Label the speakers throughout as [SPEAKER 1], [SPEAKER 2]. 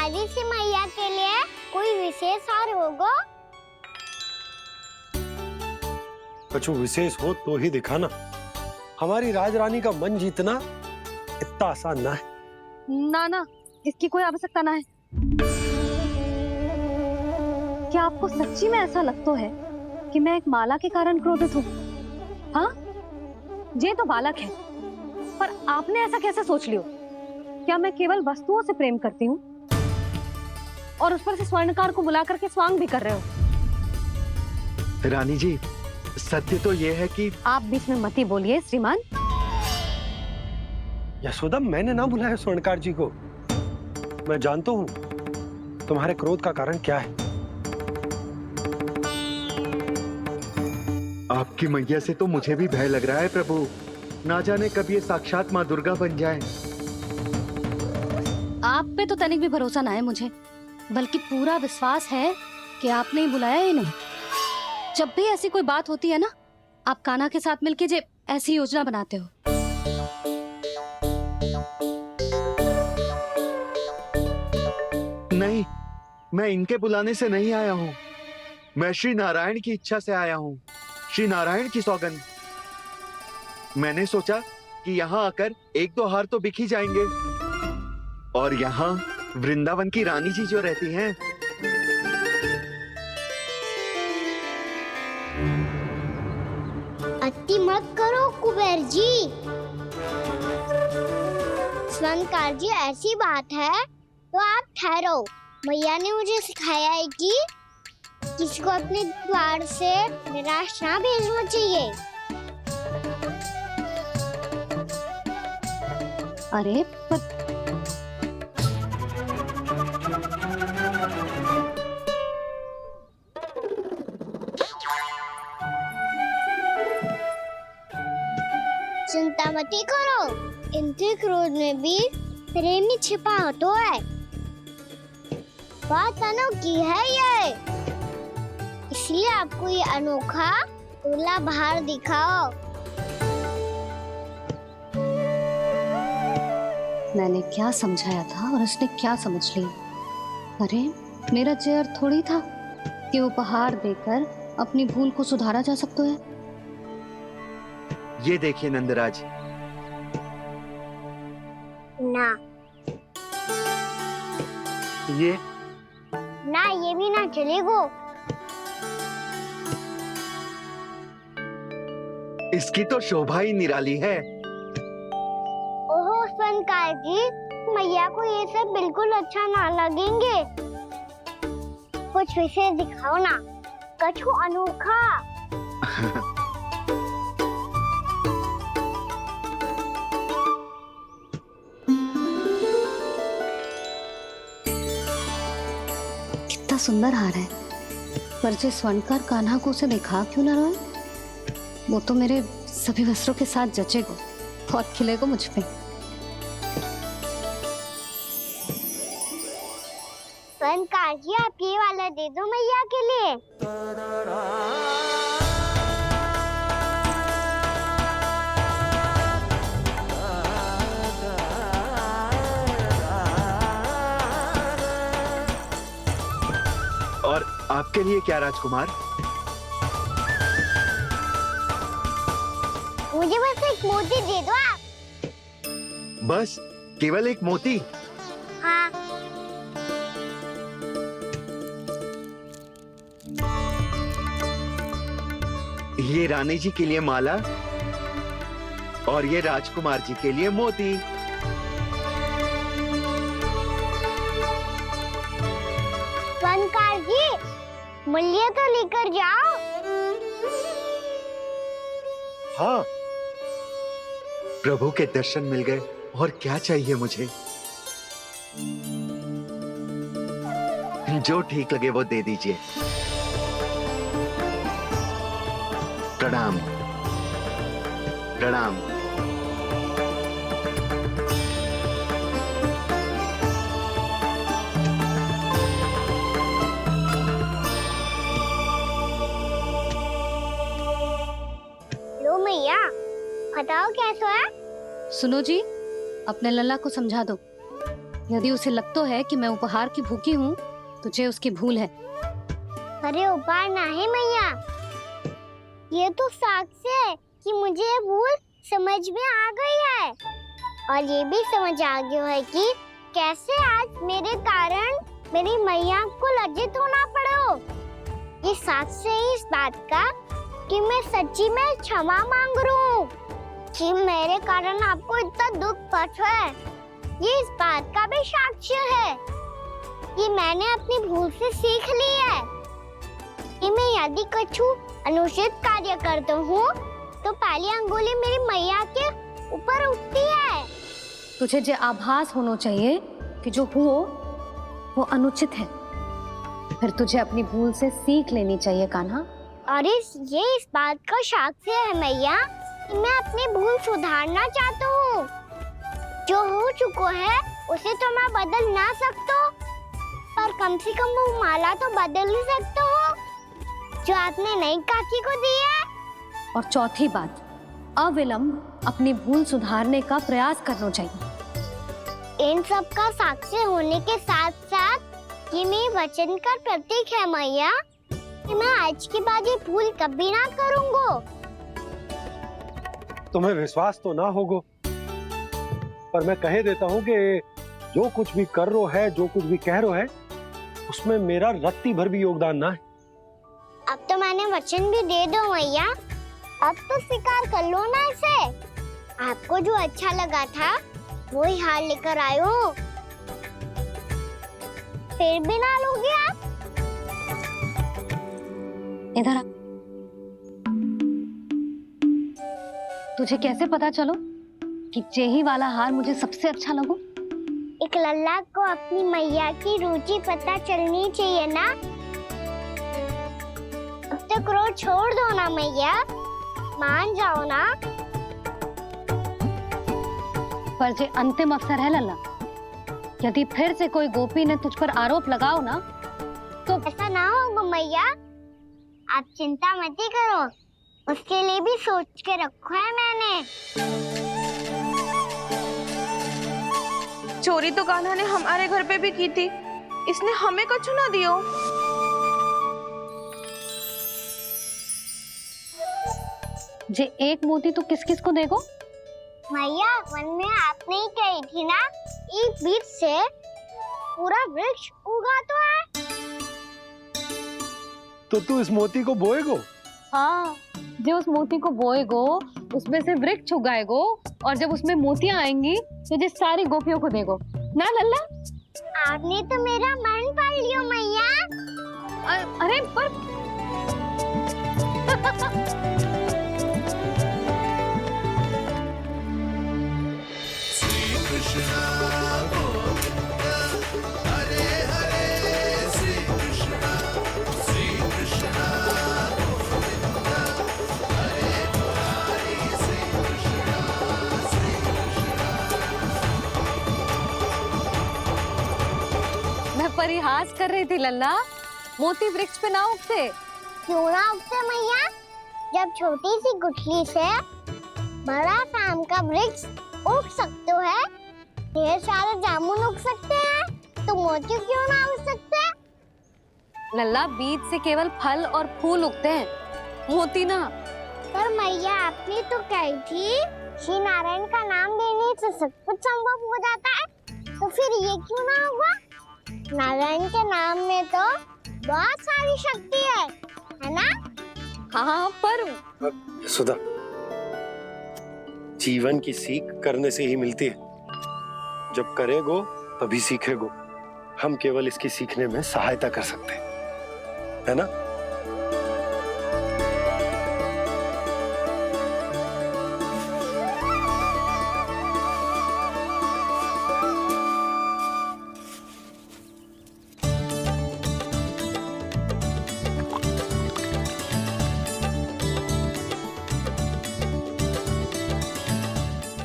[SPEAKER 1] प्यारी सी मैया के लिए कोई विशेष और होगा?
[SPEAKER 2] कुछ विशेष हो तो ही दिखाना। हमारी राजरानी का मन जीतना इतना आसान ना है।
[SPEAKER 3] ना, इसकी कोई आवश्यकता ना है। क्या आपको सच्ची में ऐसा लगता है कि मैं एक माला के कारण क्रोधित हूँ? हाँ, ये तो बालक है, पर आपने ऐसा कैसे सोच लियो? क्या मैं केवल वस्तुओं से प्रेम करती हूँ और उस पर से स्वर्णकार को बुला करके स्वांग भी कर रहे हो?
[SPEAKER 4] रानी जी, सत्य तो ये है कि
[SPEAKER 3] आप बीच में मत ही बोलिए श्रीमान।
[SPEAKER 2] यशोदा, मैंने ना बुलाया स्वर्णकार जी को। मैं जानता हूँ तुम्हारे क्रोध का कारण क्या है।
[SPEAKER 4] आपकी मैया से तो मुझे भी भय लग रहा है प्रभु। ना जाने कब ये साक्षात माँ दुर्गा बन जाए।
[SPEAKER 3] आप पे तो तनिक भी भरोसा ना है मुझे, बल्कि पूरा विश्वास है कि आपने ही बुलाया इन्हें। जब भी ऐसी कोई बात होती है ना, आप कान्हा के साथ मिलके जे ऐसी योजना बनाते हो।
[SPEAKER 4] नहीं, मैं इनके बुलाने से नहीं आया हूँ। मैं श्री नारायण की इच्छा से आया हूँ। श्री नारायण की सौगंध। मैंने सोचा कि यहाँ आकर एक दो हार तो बिक ही जाएंगे। और यहाँ वृंदावन की रानी जी जो रहती हैं,
[SPEAKER 1] अति मत करो कुबेर जी। स्वर्णकार जी, ऐसी बात है तो आप ठहरो। मैया ने मुझे सिखाया है कि किसी को अपने द्वार से निराश ना भेजना चाहिए।
[SPEAKER 3] अरे पर
[SPEAKER 1] चिंता मत करो, इनके क्रोध में भी प्रेम ही छिपा तो है। बात अनोखी है ये, इसलिए आपको ये अनोखा दूल्हा बाहर दिखाओ।
[SPEAKER 3] मैंने क्या समझाया था और उसने क्या समझ लिया? अरे मेरा चेयर थोड़ी था कि उपहार देकर अपनी भूल को सुधारा जा सकता है।
[SPEAKER 4] ये देखिए नंदराज।
[SPEAKER 1] ना
[SPEAKER 4] ये
[SPEAKER 1] ना, ये भी ना चलेगो।
[SPEAKER 4] इसकी तो शोभा ही निराली है।
[SPEAKER 1] ओहो स्वर्णकार जी, मैया को ये सब बिल्कुल अच्छा ना लगेंगे। कुछ विशेष दिखाओ ना, कछु अनोखा।
[SPEAKER 3] कितना सुंदर हार है, पर जो स्वर्णकार कान्हा को उसे दिखा क्यों ना रहा है? वो तो मेरे सभी वस्त्रों के साथ जचेगा और खिलेगा मुझ पे।
[SPEAKER 1] स्वर्णकार जी, आप ये वाला दे दो मैया के लिए।
[SPEAKER 4] और आपके लिए क्या राजकुमार?
[SPEAKER 1] मुझे बस एक मोती दे दो आप।
[SPEAKER 4] बस केवल एक मोती?
[SPEAKER 1] हाँ।
[SPEAKER 4] ये रानी जी के लिए माला और ये राजकुमार जी के लिए मोती।
[SPEAKER 1] स्वर्णकार जी, मूल्य तो लेकर जाओ।
[SPEAKER 2] हाँ,
[SPEAKER 4] प्रभु के दर्शन मिल गए और क्या चाहिए मुझे? जो ठीक लगे वो दे दीजिए। प्रणाम प्रणाम।
[SPEAKER 1] लो मैया, बताओ कैसा है?
[SPEAKER 3] सुनो जी, अपने लल्ला को समझा दो यदि उसे लगता है कि मैं उपहार की भूखी हूँ, तुझे उसकी भूल है।
[SPEAKER 1] अरे उपहार ना है मैया, ये तो साक्ष्य है कि मुझे ये भूल समझ में आ गई है, और ये भी समझ आ गया है कि कैसे आज मेरे कारण मेरी मैया को लज्जित होना पड़ो। ये साक्ष्य है इस बात का कि मैं सच्ची में क्षमा मांग रहा हूँ कि मेरे कारण आपको इतना दुख पहुंचा है। ये इस बात का भी साक्ष्य है कि मैंने अपनी भूल से सीख ली है कि मैं यदि कुछ अनुचित कार्य करता हूँ तो पहली अंगुली मेरी मैया के ऊपर उठती है।
[SPEAKER 3] तुझे जो आभास होना चाहिए कि जो हुआ वो अनुचित है, फिर तुझे अपनी भूल से सीख लेनी चाहिए कान्हा।
[SPEAKER 1] और ये इस बात का साक्ष्य है मैया कि मैं अपनी भूल सुधारना चाहता हूँ। जो हो चुका है उसे तो मैं बदल ना सकता, पर कम से कम वो माला तो बदल ही सकता हूँ जो आपने नई काकी को दी है।
[SPEAKER 3] और चौथी बात, अविलंब अपनी भूल सुधारने का प्रयास करना चाहिए।
[SPEAKER 1] इन सब का साक्ष्य होने के साथ साथ ये मेरे वचन का प्रतीक है मैया कि मैं आज के बाद ये भूल कभी ना करूँगा।
[SPEAKER 2] तुम्हें विश्वास तो ना होगो, पर मैं कह देता हूँ कि जो कुछ भी कर रो है, जो कुछ भी कह रो है, उसमें मेरा रत्ती भर भी योगदान ना है।
[SPEAKER 1] अब तो मैंने वचन भी दे दो मैया, अब तो स्वीकार कर लो ना इसे। आपको जो अच्छा लगा था वही हार लेकर आयो, फिर भी ना लोगे आप?
[SPEAKER 3] इधर आ। तुझे कैसे पता चलो कि जेही वाला हार मुझे सबसे अच्छा लगो?
[SPEAKER 1] एक लल्ला को अपनी मैया की रुचि पता चलनी चाहिए ना। अब तक क्रोध छोड़ दो ना मैया, मान जाओ ना।
[SPEAKER 3] पर जे अंतिम अवसर है लल्ला, यदि फिर से कोई गोपी ने तुझ पर आरोप लगाओ ना तो
[SPEAKER 1] ऐसा ना होगा मैया, आप चिंता मत ही करो, उसके लिए भी सोच के रखा है मैंने।
[SPEAKER 5] चोरी तो कान्हा ने हमारे घर पे भी की थी, इसने हमें कछु ना दियो।
[SPEAKER 3] जे एक मोती तो किस किस को देगो?
[SPEAKER 1] मैया मन में आपने ही कही थी ना, एक बीज से पूरा वृक्ष उगा तो है।
[SPEAKER 2] तो तू इस मोती को बोएगो?
[SPEAKER 3] हाँ, जो उस मोती को बोएगो उसमें से वृक्ष उगाएगो, और जब उसमें मोतियां आएंगी तो जिस सारी गोपियों को देगो ना लल्ला।
[SPEAKER 1] आपने तो मेरा मन पढ़ लियो मैया।
[SPEAKER 3] अरे पर मैं परिहास कर रही थी लल्ला, मोती वृक्ष पे ना उगते।
[SPEAKER 1] क्यों ना उगते मैया, जब छोटी सी गुठली से बड़ा आम का वृक्ष उग सकते है, ढेर सारे जामुन उग सकते हैं, तो मोती क्यों ना उग सकते?
[SPEAKER 3] लल्ला, बीज से केवल फल और फूल उगते हैं, मोती ना।
[SPEAKER 1] पर मैया आपने तो कही थी श्री नारायण का नाम लेने से सब कुछ संभव हो जाता है, तो फिर ये क्यों ना होगा? नारायण के नाम में तो बहुत सारी शक्ति है ना?
[SPEAKER 3] हाँ, पर
[SPEAKER 2] सुधा, जीवन की सीख करने से ही मिलती है। जब करेगो तभी सीखेगो। हम केवल इसकी सीखने में सहायता कर सकते हैं, है ना?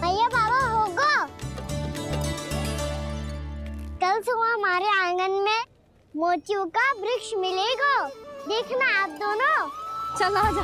[SPEAKER 1] भैया बाबा होगो, कल सुबह हमारे आंगन में मोतियों का वृक्ष मिलेगा, देखना आप दोनों।
[SPEAKER 3] चल आजा।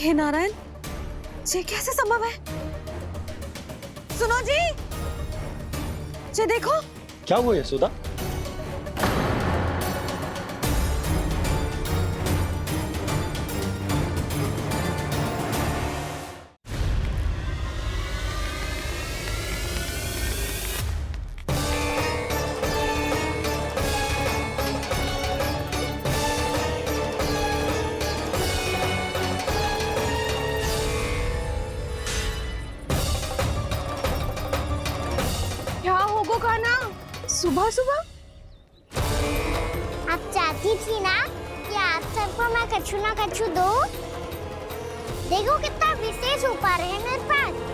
[SPEAKER 3] हे नारायण, ये कैसे संभव है? सुनो जी, ये देखो।
[SPEAKER 2] क्या हुआ यशोदा?
[SPEAKER 5] क्या होगो खाना सुबह सुबह?
[SPEAKER 1] आप चाहती थी ना कि आप सबको मैं कछु ना कछु दूं? देखो कितना विशेष उपहार है मेरे पास।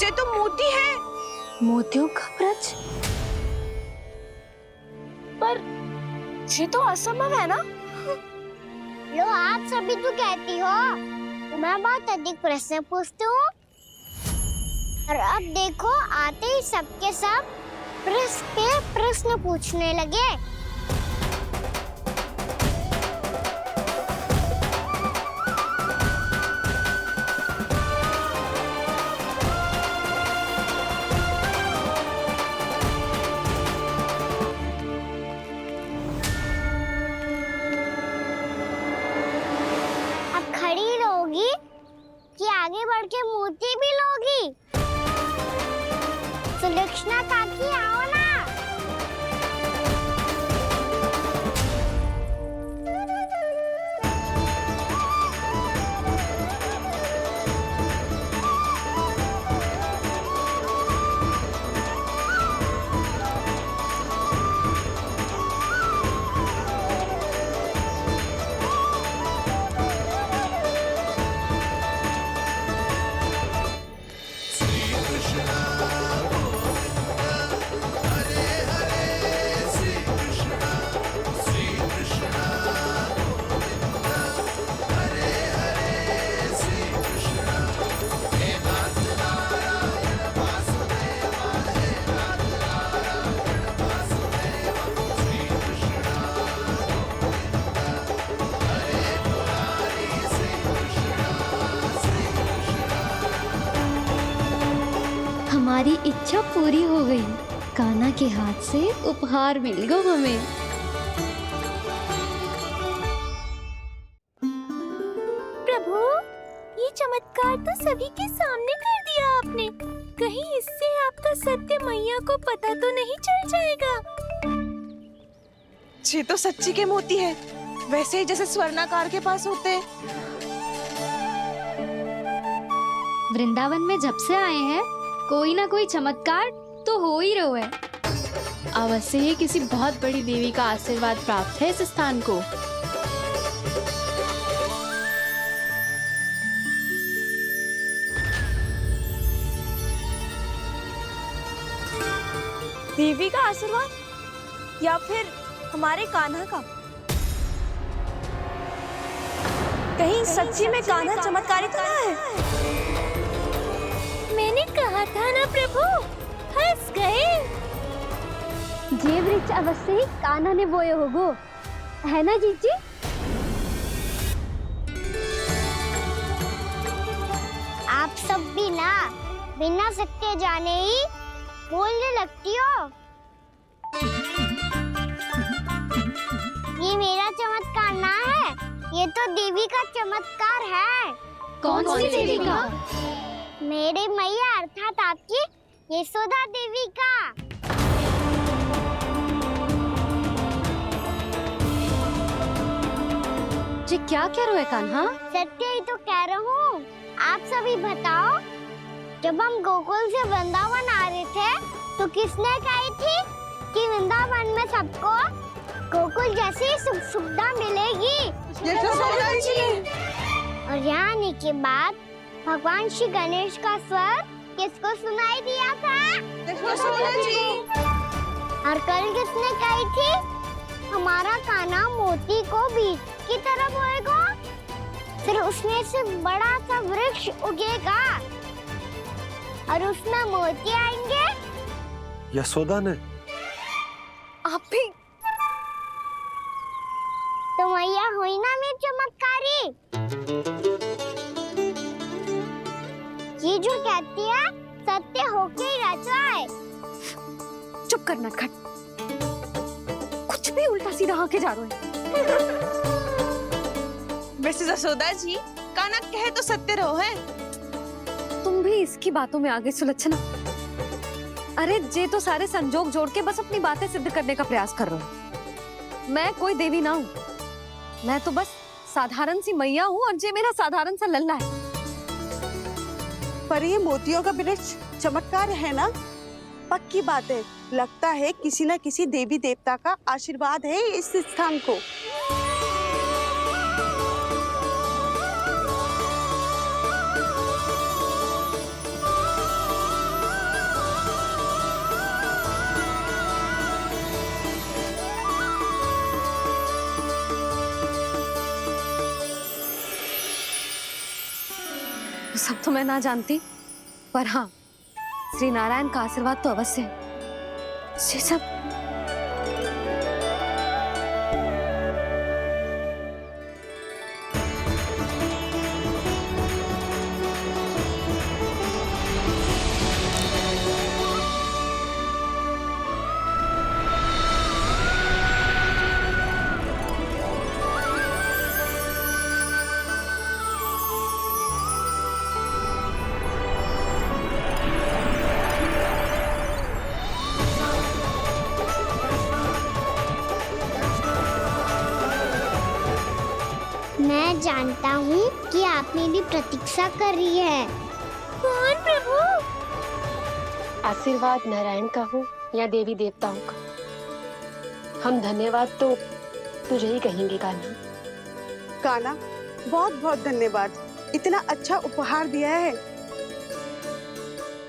[SPEAKER 5] जे तो मोती है।
[SPEAKER 3] मोतियों का ब्रज?
[SPEAKER 5] पर ये तो असंभव है ना।
[SPEAKER 1] लो आप सभी तो कहती हो तो मैं बहुत अधिक प्रश्न पूछती हूँ, और अब देखो आते ही सबके सब प्रश्न पे प्रश्न पूछने लगे। खड़ी रहोगी कि आगे बढ़ के मोती भी लोगी? सुलक्षणा काकी आओ ना।
[SPEAKER 6] हमारी इच्छा पूरी हो गई। कान्हा के हाथ से उपहार मिल गया हमें।
[SPEAKER 7] प्रभु, ये चमत्कार तो सभी के सामने कर दिया आपने। कहीं इससे आपका सत्य मैया को पता तो नहीं चल जाएगा?
[SPEAKER 5] ये तो सच्ची के मोती है, वैसे ही जैसे स्वर्णाकार के पास होते हैं।
[SPEAKER 6] वृंदावन में जब से आए हैं कोई ना कोई चमत्कार तो हो ही रहा है।
[SPEAKER 8] अवश्य ही किसी बहुत बड़ी देवी का आशीर्वाद प्राप्त है इस स्थान को।
[SPEAKER 7] देवी का आशीर्वाद या फिर हमारे कान्हा का? कहीं सच्ची में कान्हा चमत्कारी तो ना है? मैंने कहा था ना प्रभु, फंस गए।
[SPEAKER 6] ये वृक्ष अवश्य ही कान्हा ने बोए होगो, है ना जीजी?
[SPEAKER 1] आप सब भी ना बिना सत्य जाने ही बोलने लगती हो। ये मेरा चमत्कार ना है, ये तो देवी का चमत्कार है।
[SPEAKER 6] कौन सी देवी का?
[SPEAKER 1] मेरे मैया अर्थात आपकी यशोदा देवी का।
[SPEAKER 6] जी क्या कह रहे हो कान्हा?
[SPEAKER 1] सत्य ही तो कह रहा हूँ। आप सभी बताओ, जब हम गोकुल से वृंदावन आ रहे थे तो किसने कही थी कि वृंदावन में सबको गोकुल जैसी सुख सुविधा मिलेगी? और यहाँ आने के बाद भगवान श्री गणेश का स्वर किसको सुनाई दिया था? और कल किसने कही थी हमारा कान्हा मोती को बीज की तरफ होएगा? फिर उसमें से बड़ा सा वृक्ष उगेगा और उसमें मोती आएंगे।
[SPEAKER 2] यशोदा ने?
[SPEAKER 3] आप भी?
[SPEAKER 1] तो मैया हुई ना मेरी चमत्कारी। ये जो कहती है सत्य होके ही रहता है।
[SPEAKER 3] चुप कर नटखट, कुछ भी उल्टा सीधा आके जा रहे हैं।
[SPEAKER 5] वैसे यशोदा जी, काना कहे तो सत्य रहो है।
[SPEAKER 3] तुम भी इसकी बातों में आगे सुलझना। अरे जे तो सारे संजोग जोड़ के बस अपनी बातें सिद्ध करने का प्रयास कर रहे हो। मैं कोई देवी ना हूँ, मैं तो बस साधारण सी मैया हूँ और जे मेरा साधारण सा लल्ला है।
[SPEAKER 9] पर ये मोतियों का वृक्ष चमत्कार है ना? पक्की बात है, लगता है किसी न किसी देवी देवता का आशीर्वाद है इस स्थान को।
[SPEAKER 3] सब तो मैं ना जानती, पर हाँ, श्री नारायण का आशीर्वाद तो अवश्य है। ये सब
[SPEAKER 1] मैं जानता हूँ कि आप मेरी प्रतीक्षा कर रही है। कौन प्रभु?
[SPEAKER 10] आशीर्वाद नारायण का हो या देवी देवताओं का, हम धन्यवाद तो तुझे ही कहेंगे कान्हा।
[SPEAKER 9] कान्हा, बहुत बहुत धन्यवाद, इतना अच्छा उपहार दिया है।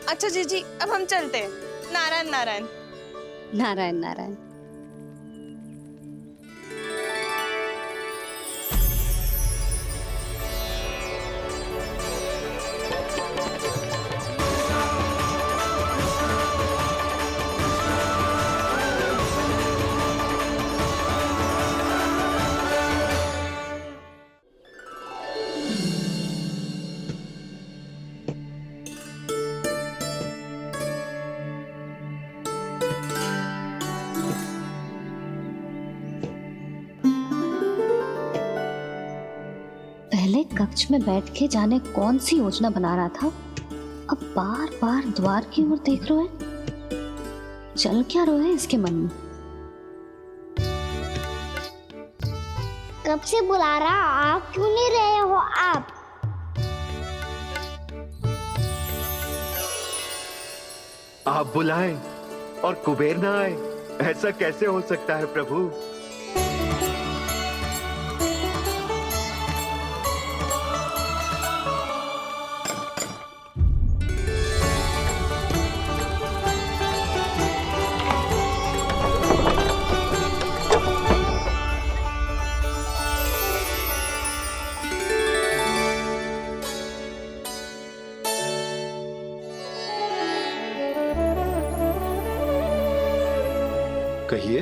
[SPEAKER 5] अच्छा जीजी, अब हम चलते हैं। नारायण नारायण।
[SPEAKER 3] नारायण नारायण।
[SPEAKER 6] पहले कक्ष में बैठ के जाने कौन सी योजना बना रहा था, अब बार बार द्वार की ओर देख रहे हैं। चल क्या रहे हैं इसके मन में?
[SPEAKER 1] कब से बुला रहा, आप क्यों नहीं रहे हो? आप
[SPEAKER 4] बुलाएं और कुबेर ना आए, ऐसा कैसे हो सकता है प्रभु?
[SPEAKER 2] कहिए,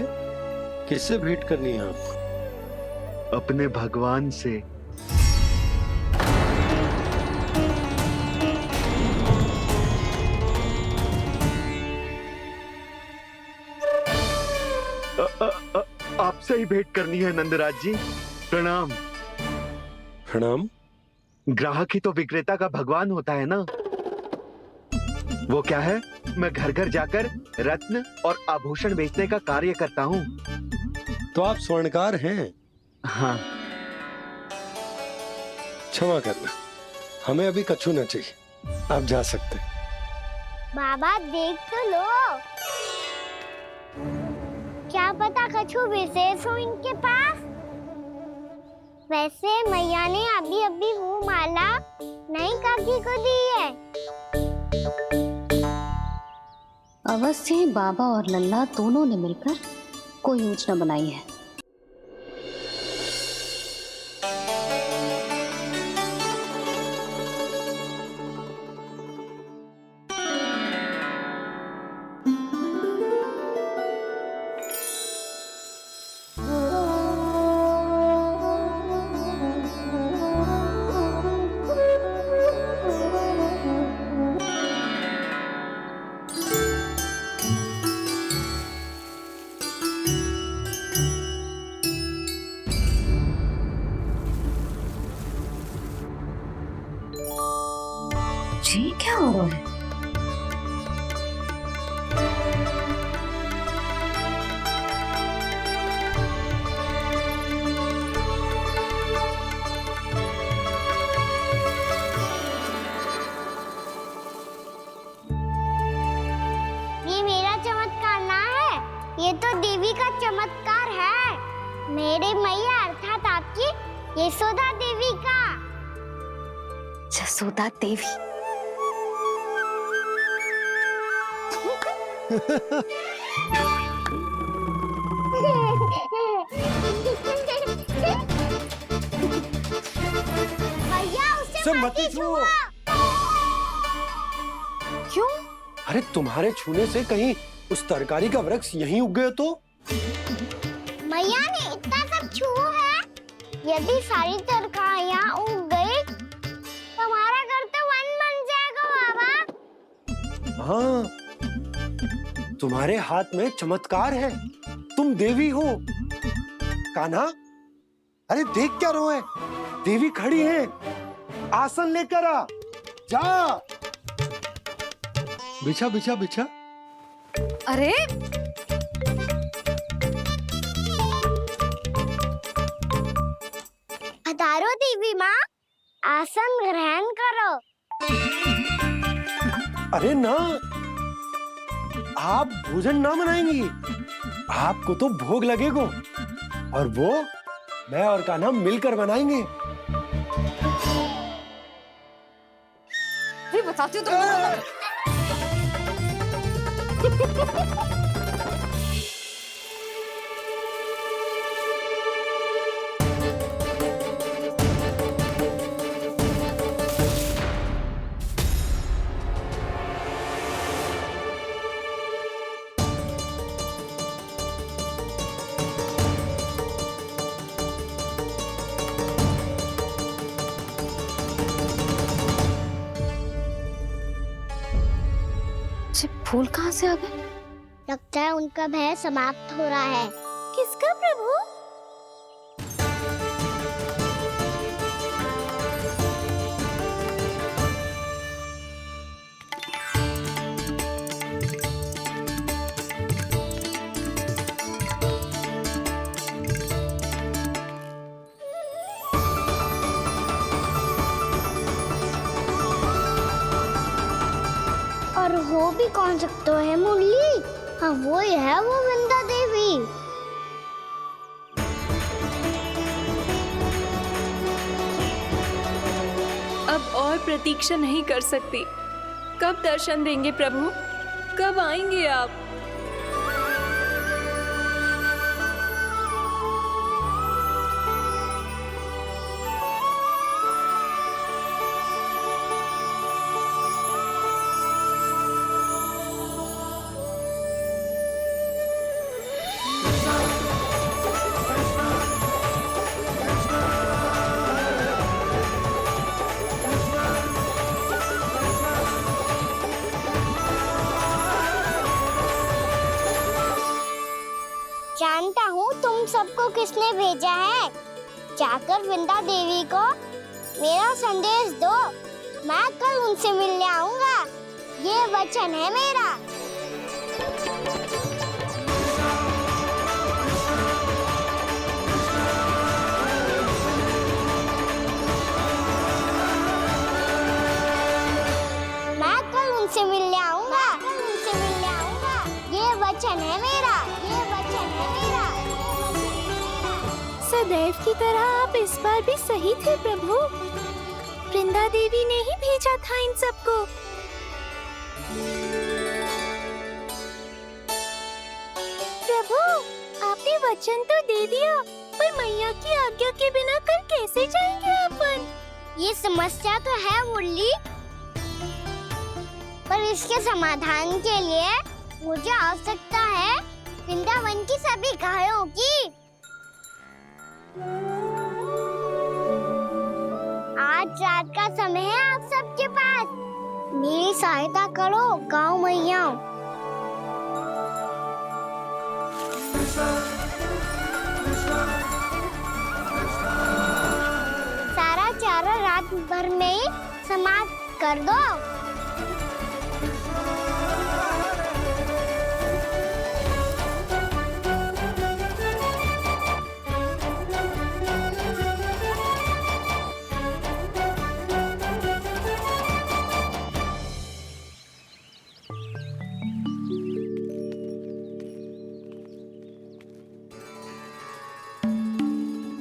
[SPEAKER 2] किससे भेंट करनी है आपको?
[SPEAKER 4] अपने भगवान से। आपसे ही भेंट करनी है नंदराज जी। प्रणाम।
[SPEAKER 2] प्रणाम।
[SPEAKER 4] ग्राहक ही तो विक्रेता का भगवान होता है ना। वो क्या है, मैं घर घर जाकर रत्न और आभूषण बेचने का कार्य करता हूँ।
[SPEAKER 2] तो आप स्वर्णकार हैं?
[SPEAKER 4] हाँ।
[SPEAKER 2] क्षमा करना, हमें अभी कछु न चाहिए, आप जा सकते हैं।
[SPEAKER 1] बाबा देख तो लो, क्या पता कछु विशेष हो इनके पास। वैसे मैया ने अभी अभी वो माला नई काकी को दी है।
[SPEAKER 6] अवश्य ही बाबा और लल्ला दोनों ने मिलकर कोई योजना बनाई है। जी क्या हो रहा है?
[SPEAKER 1] ये मेरा चमत्कार ना है, ये तो देवी का चमत्कार है। मेरे मैया अर्थात आपकी यशोदा देवी का।
[SPEAKER 6] जसोदा देवी।
[SPEAKER 1] भैया उसे मत छुओ।
[SPEAKER 3] क्यों?
[SPEAKER 2] अरे तुम्हारे छूने से कहीं उस तरकारी का वृक्ष यहीं उग गए तो?
[SPEAKER 1] मैया ने इतना सब छुआ है, यदि सारी तरकारियां उग गई तो हमारा घर तो वन बन जाएगा बाबा।
[SPEAKER 2] हाँ, तुम्हारे हाथ में चमत्कार है, तुम देवी हो। कान्हा, अरे देख क्या रो है, देवी खड़ी है, आसन लेकर आ, जा। बिछा बिछा बिछा।
[SPEAKER 3] अरे
[SPEAKER 1] पधारो देवी माँ, आसन ग्रहण करो।
[SPEAKER 2] अरे ना, आप भोजन ना बनाएंगी, आपको तो भोग लगेगा और वो मैं और कान्हा मिलकर बनाएंगे।
[SPEAKER 3] भी बताती हूँ तुमको। फूल कहाँ से आ गए?
[SPEAKER 1] लगता है उनका भय समाप्त हो रहा है। किसका प्रभु? और हो भी कौन सकता है मुरली? हाँ वो ही है, वो वृंदा देवी।
[SPEAKER 7] अब और प्रतीक्षा नहीं कर सकती। कब दर्शन देंगे प्रभु? कब आएंगे आप?
[SPEAKER 1] जानता हूँ तुम सबको किसने भेजा है। जाकर वृंदा देवी को मेरा संदेश दो, मैं कल उनसे मिलने आऊंगा, ये वचन है मेरा। मैं कल उनसे मिलने आऊंगा, ये वचन है मेरा, ये वचन है मेरा।
[SPEAKER 7] सदैव की तरह आप इस बार भी सही थे प्रभु। वृंदा देवी ने ही भेजा था इन सबको। प्रभु, आपने वचन तो दे दिया, पर मैया की आज्ञा के बिना कल कैसे जाएंगे अपन?
[SPEAKER 1] ये समस्या तो है मुरली, पर इसके समाधान के लिए मुझे आवश्यकता है वृंदावन की सभी गायों की। आज रात का समय है आप सबके पास, मेरी सहायता करो गाँव मैया। सारा चारा रात भर में ही समाप्त कर दो।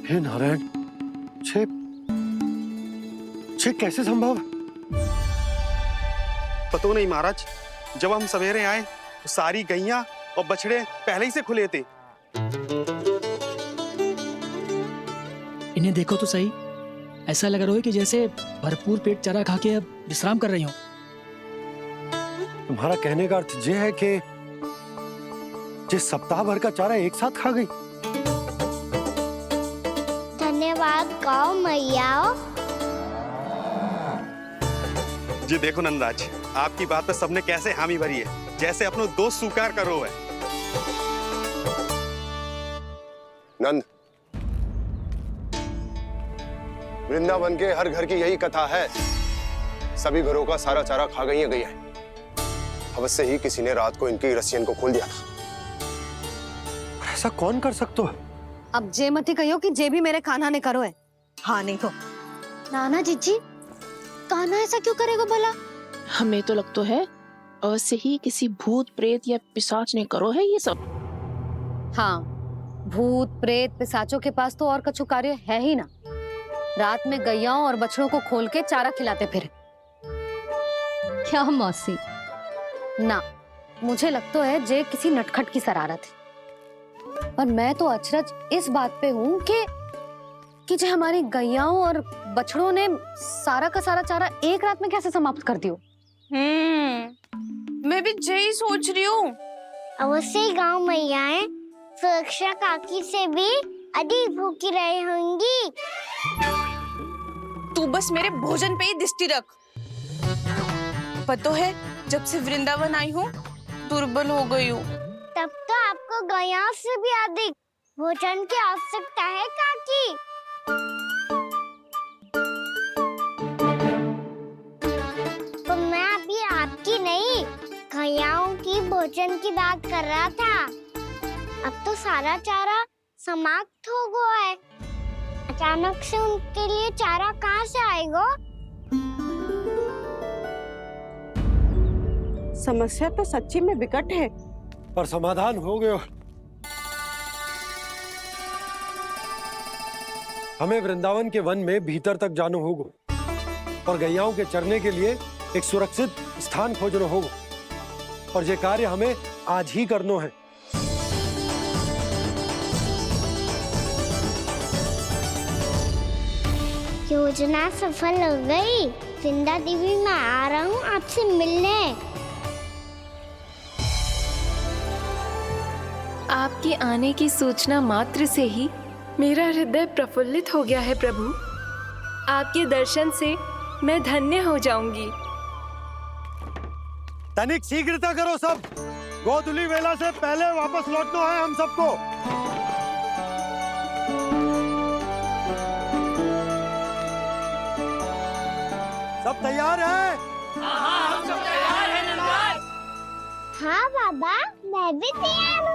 [SPEAKER 2] हे नारायण, छे कैसे संभव?
[SPEAKER 11] पतो नहीं महाराज, जब हम सवेरे आए तो सारी गैया और बछड़े पहले ही से खुले थे।
[SPEAKER 12] इन्हें देखो तो सही, ऐसा लग रहा है कि जैसे भरपूर पेट चारा खा के अब विश्राम कर रही हो।
[SPEAKER 2] तुम्हारा कहने का अर्थ ये है कि जिस सप्ताह भर का चारा एक साथ खा गई।
[SPEAKER 1] धन्यवाद गाँव मैया।
[SPEAKER 11] जी देखो नंदराज, आपकी बात पे सबने कैसे हामी भरी है, जैसे अपनो दोस्त स्वीकार करो है।
[SPEAKER 13] नंद, वृंदावन के हर घर की यही कथा है, सभी घरों का सारा चारा खा गई है। अवश्य ही किसी ने रात को इनकी रस्सियन को खोल दिया था।
[SPEAKER 2] ऐसा कौन कर सकता है?
[SPEAKER 3] अब जे मत ही कहियो कि जे भी मेरे कान्हा ने करो है। हाँ नहीं तो
[SPEAKER 8] नाना जीजी, कान्हा ऐसा क्यों करेगा भला? हमें तो लगता है अवश्य ही किसी भूत प्रेत या पिशाच ने करो है ये सब।
[SPEAKER 3] हाँ, भूत प्रेत पिशाचों के पास तो और कछु कार्य है ही ना। रात में गैयाओं और बछड़ों को खोल के चारा खिलाते फिर।
[SPEAKER 6] क्या मौसी?
[SPEAKER 3] ना, मुझे लगता है जे किसी नटखट की शरारत है। पर मैं तो अचरज इस बात पे हूँ कि जो हमारी गैयाओं और बछड़ों ने सारा का सारा चारा एक रात में कैसे समाप्त कर दियो।
[SPEAKER 5] मैं भी यही सोच रही हूँ।
[SPEAKER 1] अवश्य ही गाँव मैयाएं सुरक्षा काकी से भी अधिक भूखी रही होंगी।
[SPEAKER 5] तू बस मेरे भोजन पे ही दृष्टि रख। पतो है, जब से वृंदावन आई हूँ दुर्बल हो गई हूँ।
[SPEAKER 1] तब तो आपको गैयाओं से भी अधिक भोजन की आवश्यकता है काकी। तो मैं अभी आपकी नहीं, गैयाओं की भोजन की बात कर रहा था। अब तो सारा चारा समाप्त हो गया है, अचानक से उनके लिए चारा कहाँ से आएगा?
[SPEAKER 9] समस्या तो सच्ची में विकट है,
[SPEAKER 2] पर समाधान हो गया। हमें वृंदावन के वन में भीतर तक जाना होगा और गैयाओं के चरने के लिए एक सुरक्षित स्थान खोजना होगा, और ये कार्य हमें आज ही करना है।
[SPEAKER 1] योजना सफल हो गई। वृंदा देवी, मैं आ रहा हूँ आपसे मिलने।
[SPEAKER 7] आपके आने की सूचना मात्र से ही मेरा हृदय प्रफुल्लित हो गया है प्रभु। आपके दर्शन से मैं धन्य हो जाऊंगी।
[SPEAKER 2] तनिक शीघ्रता करो सब, गोधुली वेला से पहले वापस लौटना है हम सबको। सब तैयार है?
[SPEAKER 1] हाँ, हम सब तैयार हैं नंदराज। हाँ बाबा, मैं भी तैयार हूँ।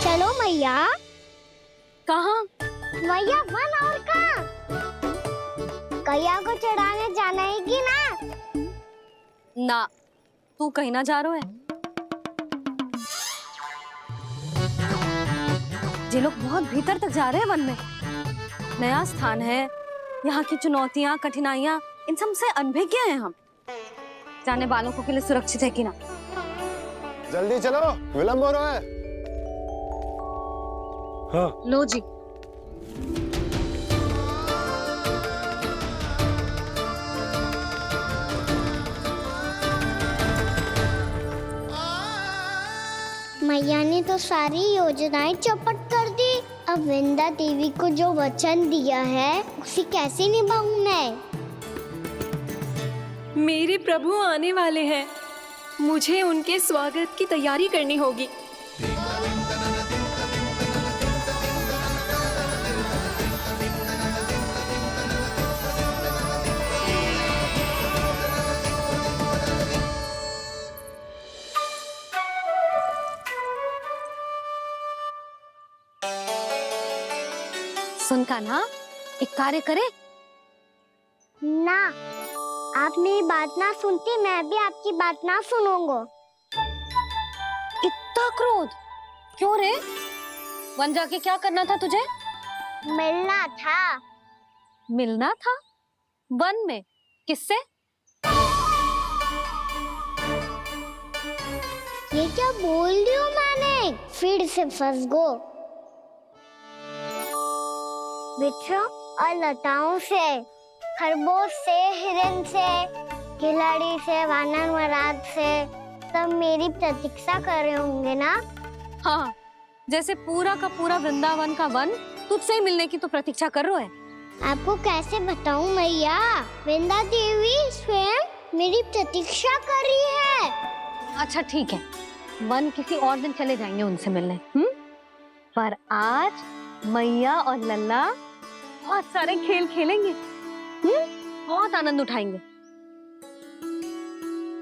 [SPEAKER 1] चलो मैया।
[SPEAKER 3] कहाँ?
[SPEAKER 1] मैया वन और कहाँ? गैया को चढ़ाने जाना है कि ना?
[SPEAKER 3] ना, तू कहीं ना जा रहा है। ये लोग बहुत भीतर तक जा रहे हैं वन में। नया स्थान है, यहाँ की चुनौतियाँ, कठिनाइयाँ, इन सब से अनभिज्ञ हैं हम। जाने बालकों के लिए सुरक्षित है कि ना।
[SPEAKER 13] जल्दी चलो, विलंब हो रहा है।
[SPEAKER 2] हाँ
[SPEAKER 3] लो जी।
[SPEAKER 1] मैया ने तो सारी योजनाएं चौपट कर दी। अब वृंदा देवी को जो वचन दिया है उसे कैसे निभाऊं मैं?
[SPEAKER 7] मेरे प्रभु आने वाले हैं, मुझे उनके स्वागत की तैयारी करनी होगी।
[SPEAKER 3] सुन कान्हा, एक कार्य करे
[SPEAKER 1] ना, आप मेरी बात ना सुनती, मैं भी आपकी बात ना सुनूंगा।
[SPEAKER 3] इतना क्रोध क्यों रे? वन जाके क्या करना था तुझे?
[SPEAKER 1] मिलना था।
[SPEAKER 3] मिलना था? वन में किससे?
[SPEAKER 1] ये क्या बोल रही हूँ मैंने? फिर से फंस गो। वृक्षों और लताओं से, खरगोश से, हिरन से, खिलाड़ी से, वानर महाराज से, सब मेरी प्रतीक्षा कर रहे होंगे ना?
[SPEAKER 3] हाँ, जैसे पूरा का पूरा वृंदावन का वन तुझसे ही मिलने की तो प्रतीक्षा कर रहा है।
[SPEAKER 1] आपको कैसे बताऊं मैया? वृंदा देवी स्वयं मेरी प्रतीक्षा कर रही है।
[SPEAKER 3] अच्छा ठीक है, वन किसी और दिन चले जाएंगे उनसे मिलने। पर आज मैया और लल्ला बहुत सारे खेल खेलेंगे। बहुत आनंद उठाएंगे।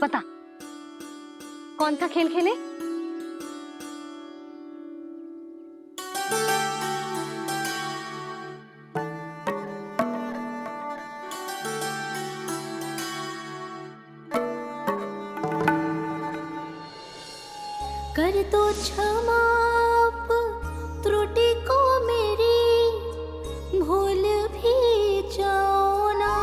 [SPEAKER 3] पता कौन सा खेल खेले?
[SPEAKER 7] कर दो क्षमा त्रुटि को मेरी, भूल भी जाओ ना।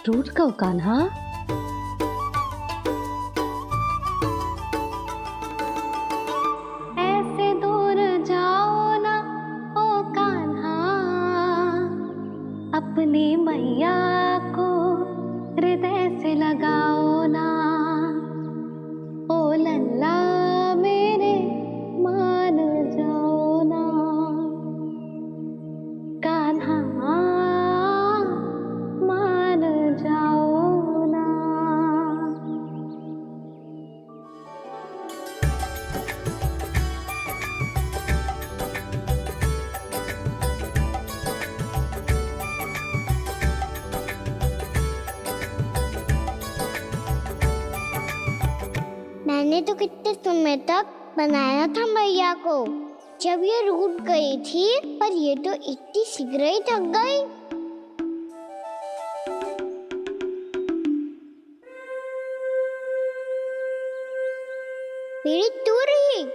[SPEAKER 6] रूठ कहो कान्हा।
[SPEAKER 3] ऐसे दूर जाओ ना ओ कान्हा, अपनी मैया को हृदय से लगाओ ना। ओ लल्ला मेरे मान जाओ ना, कान्हा मान जाओ ना।
[SPEAKER 1] मैंने तो कितने समय तक बनाया था मैया को, जब ये रूठ गई थी, पर ये तो इतनी शीघ्र ही थक गई। मेरी तुरही।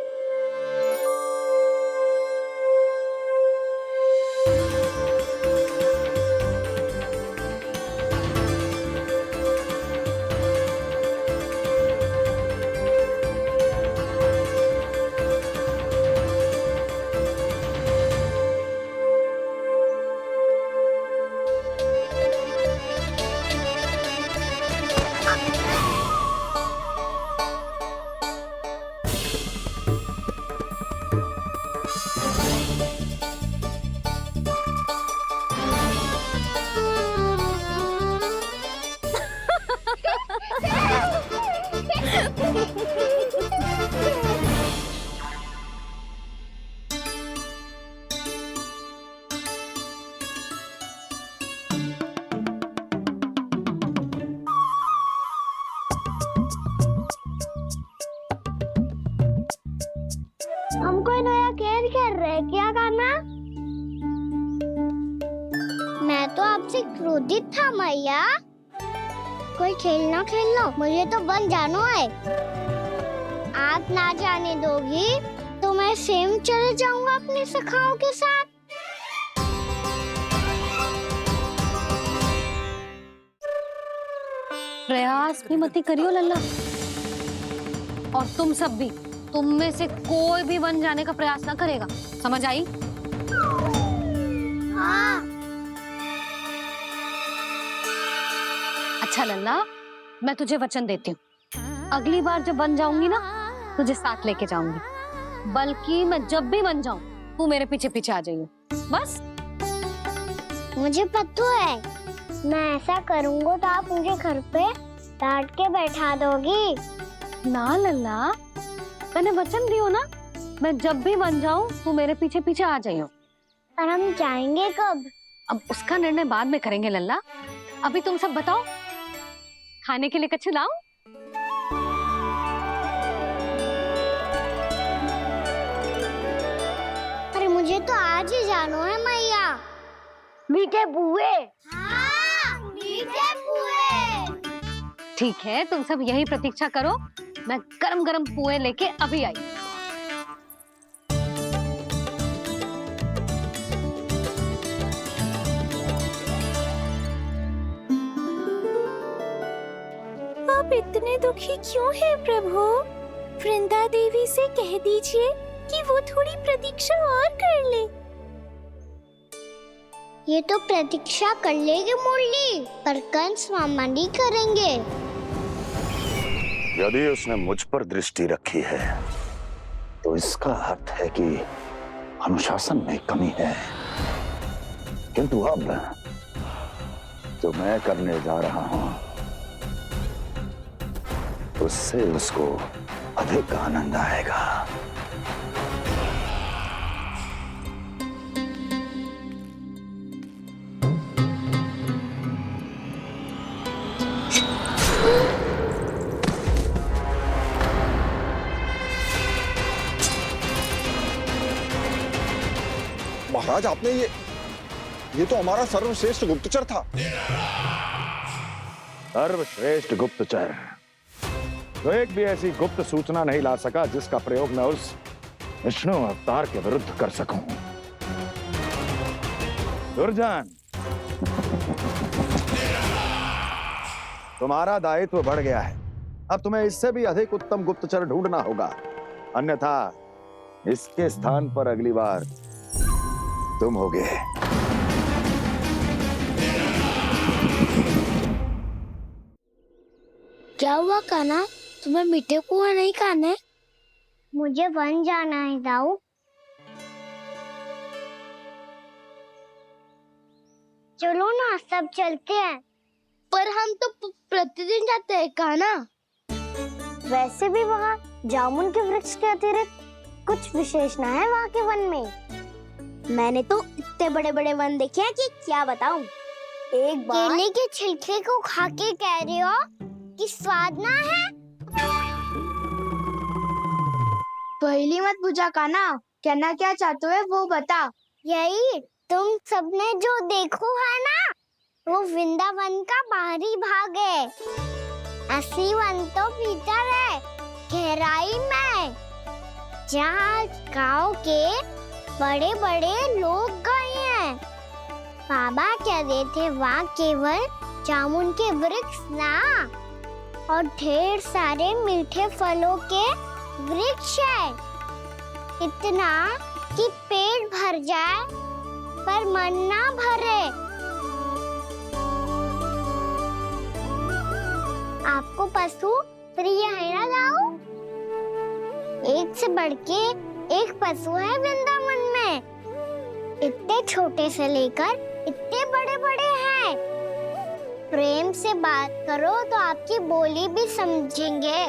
[SPEAKER 1] हम कोई नया खेल खेल रहे हैं क्या करना? मैं तो आपसे क्रोधित था मैया। कोई खेलना खेल लो, मुझे तो वन जाना है। आप ना जाने दोगी तो मैं सेम चले जाऊंगा अपने सखाओं के साथ।
[SPEAKER 3] प्रयास भी मत करियो लल्ला, और तुम सब भी, तुम में से कोई भी वन जाने का प्रयास ना करेगा, समझ आई?
[SPEAKER 1] हाँ।
[SPEAKER 3] अच्छा लल्ला, मैं तुझे वचन देती हूँ, अगली बार जब वन जाऊंगी ना तुझे साथ लेके जाऊंगी, बल्कि मैं जब भी वन जाऊं तू मेरे पीछे पीछे आ जाइए, बस।
[SPEAKER 1] मुझे पता है, मैं ऐसा करूंगा तो आप मुझे घर पे डांट के बैठा दोगी।
[SPEAKER 3] ना लल्ला, मैंने वचन दियो ना, मैं जब भी वन जाऊं तू मेरे पीछे पीछे आ जाइयो।
[SPEAKER 1] पर हम जाएंगे कब?
[SPEAKER 3] अब उसका निर्णय बाद में करेंगे लल्ला, अभी तुम सब बताओ, खाने के लिए कुछ लाऊं?
[SPEAKER 1] अरे मुझे तो आज ही जाना है मैया। मीठे बुए। हाँ, मीठे बुए।
[SPEAKER 3] ठीक है, तुम सब यही प्रतीक्षा करो, मैं गरम गरम पुए लेके अभी आई।
[SPEAKER 7] आप इतने दुखी क्यों हैं प्रभु? वृंदा देवी से कह दीजिए कि वो थोड़ी प्रतीक्षा और कर ले।
[SPEAKER 1] ये तो प्रतीक्षा कर लेगी मुरली, पर कंस मामा नहीं करेंगे।
[SPEAKER 14] यदि उसने मुझ पर दृष्टि रखी है तो इसका अर्थ है कि अनुशासन में कमी है, किंतु अब जो मैं करने जा रहा हूं उससे उसको अधिक आनंद आएगा।
[SPEAKER 13] महाराज, आपने ये तो हमारा सर्वश्रेष्ठ गुप्तचर था।
[SPEAKER 14] सर्वश्रेष्ठ गुप्तचर तो एक भी ऐसी गुप्त सूचना नहीं ला सका जिसका प्रयोग मैं उस विष्णु अवतार के विरुद्ध कर सकूं। दुर्जन, तुम्हारा दायित्व बढ़ गया है, अब तुम्हें इससे भी अधिक उत्तम गुप्तचर ढूंढना होगा, अन्यथा इसके स्थान पर अगली बार तुम होगे।
[SPEAKER 1] क्या हुआ कान्हा, तुम्हें मीठे पुआ नहीं खाने? मुझे वन जाना है दाऊ। चलो ना, सब चलते हैं। पर हम तो प्रतिदिन जाते हैं कान्हा। वैसे भी वहाँ जामुन के वृक्ष के अतिरिक्त कुछ विशेष ना है वहाँ के वन में। मैंने तो इतने बड़े बड़े वन देखे हैं कि क्या बताऊं। एक बार केले के छिलके को खा के कह रहे हो कि स्वाद ना है? पहली मत बुझा कान्हा, कहना क्या चाहते हो वो बता। यही तुम सबने जो देखो है ना, वो वृंदावन का बाहरी भाग है। असली वन तो भीतर है, गहराई में, जहाँ गांव के बड़े बड़े लोग गए हैं। बाबा कह रहे थे वहाँ केवल जामुन के वृक्ष ना, और ढेर सारे मीठे फलों के वृक्ष है। इतना कि पेट भर जाए पर मन ना भरे। आपको पशु प्रिय है ना दाऊ? एक से बढ़ के एक पशु है वृंदावन में। इतने छोटे से लेकर इतने बड़े बड़े हैं। प्रेम से बात करो तो आपकी बोली भी समझेंगे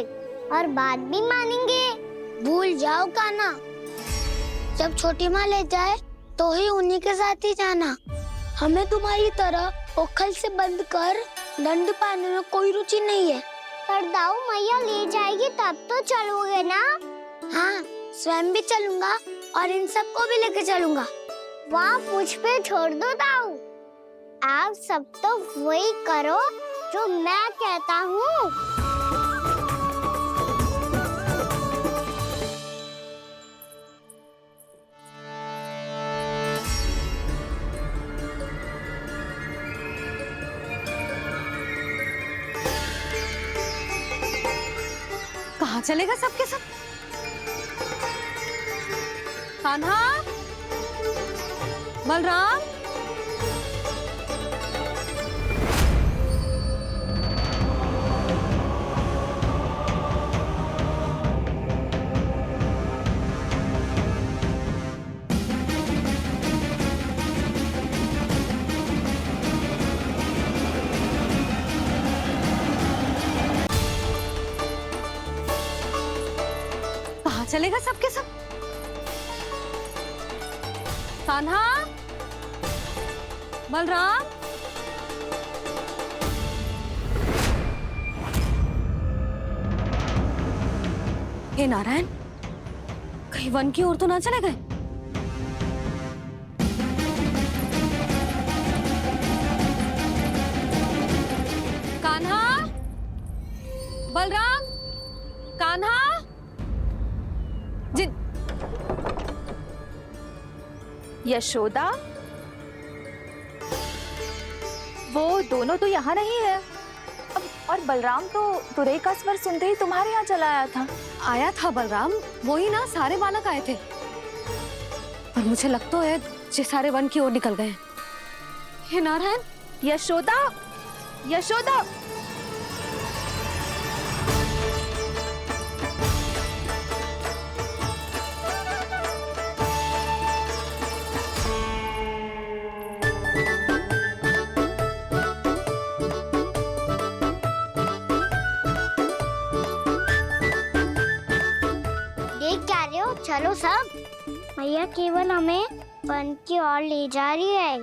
[SPEAKER 1] और बात भी मानेंगे। भूल जाओ कान्हा, जब छोटी माँ ले जाए तो ही उन्हीं के साथ ही जाना। हमें तुम्हारी तरह ओखल से बंद कर दंड पाने में कोई रुचि नहीं है। पर दाऊ मैया ले जाएगी तब तो चलोगे ना? हाँ, स्वयं भी चलूंगा और इन सबको भी लेके चलूंगा। वाह, मुझ पे छोड़ दो दाऊ। आप सब तो वही करो जो मैं कहता हूँ।
[SPEAKER 3] कहाँ चलेगा सबके सब? कान्हा, बलराम, कहाँ चलेगा सबके सब? कान्हा, बलराम, हे नारायण, कहीं वन की ओर तो ना चले गए? कान्हा, बलराम, कान्हा,
[SPEAKER 7] यशोदा, वो दोनों तो यहाँ नहीं है। अब और बलराम तो तुरई का स्वर सुनते ही तुम्हारे यहाँ चला आया था।
[SPEAKER 3] आया था बलराम, वही ना सारे बालक आए थे। पर मुझे लगता है ये सारे वन की ओर निकल गए। हे नारायण,
[SPEAKER 7] यशोदा, यशोदा,
[SPEAKER 1] देख क्या रहे हो? चलो सब। मैया केवल हमें वन की ओर ले जा रही है।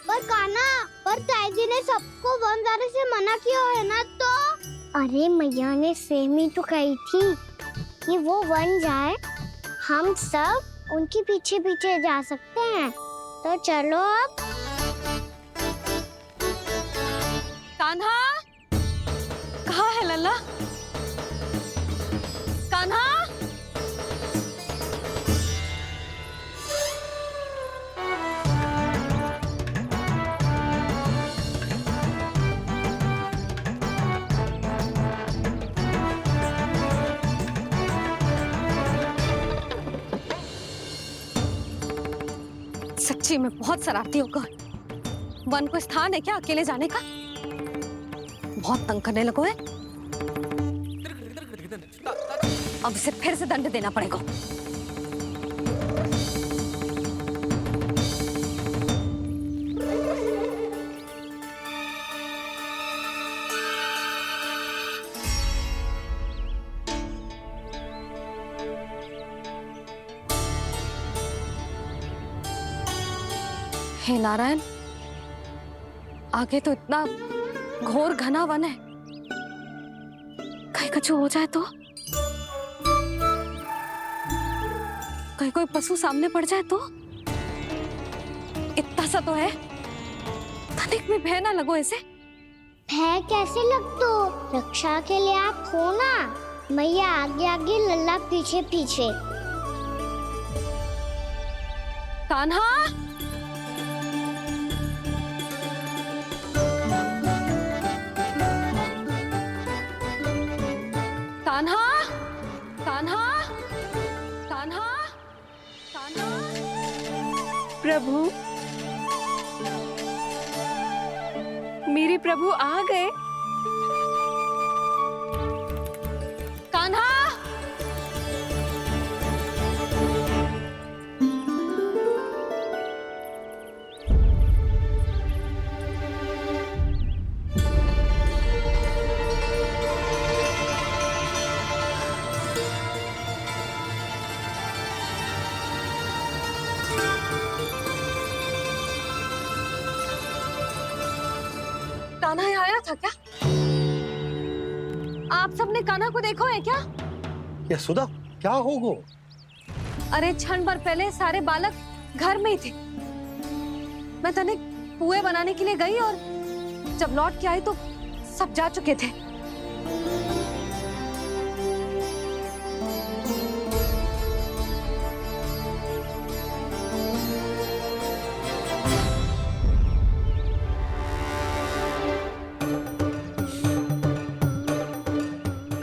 [SPEAKER 1] पर कान्हा, पर ताईजी ने सबको वन जाने से मना किया है ना तो? अरे मैया ने सेम ही तो कही थी कि वो वन जाए, हम सब उनके पीछे पीछे जा सकते हैं। तो चलो अब।
[SPEAKER 3] कान्हा, कहाँ है लल्ला? कान्हा, सच्ची में बहुत शरारती होकर। वन को स्थान है क्या अकेले जाने का? बहुत तंग करने लगो है। अब इसे फिर से दंड देना पड़ेगा। हे नारायण, आगे तो इतना घोर घना वन है, कहीं कुछ हो जाए तो? कहीं कोई पशु सामने पड़ जाए तो? इतना सा तो है, तनिक भी भय ना लगो ऐसे।
[SPEAKER 1] भय कैसे लगतो? रक्षा के लिए आप हो ना। मैया आगे आगे, लल्ला पीछे पीछे।
[SPEAKER 3] कान्हा, कान्हा, कान्हा, कान्हा, कान्हा।
[SPEAKER 7] प्रभु, मेरे प्रभु आ गए।
[SPEAKER 3] कान्हा, कान्हा यहाँ आया था क्या? आप सबने कान्हा को देखो है क्या?
[SPEAKER 2] यशोदा, क्या हो गो?
[SPEAKER 3] अरे क्षण भर पहले सारे बालक घर में ही थे। मैं तनिक पुए बनाने के लिए गई और जब लौट के आई तो सब जा चुके थे।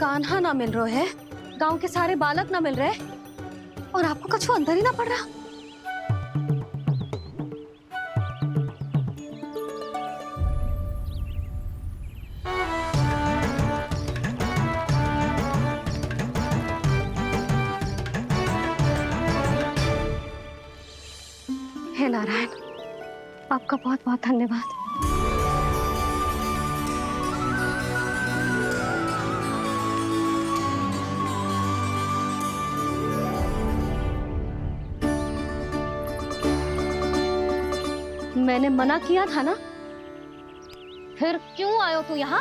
[SPEAKER 3] कान्हा ना मिल रहे है, गांव के सारे बालक ना मिल रहे, और आपको कछु अंदर ही ना पड़ रहा। हे नारायण, आपका बहुत बहुत धन्यवाद। मैंने मना किया था ना, फिर क्यों आयो तू यहाँ?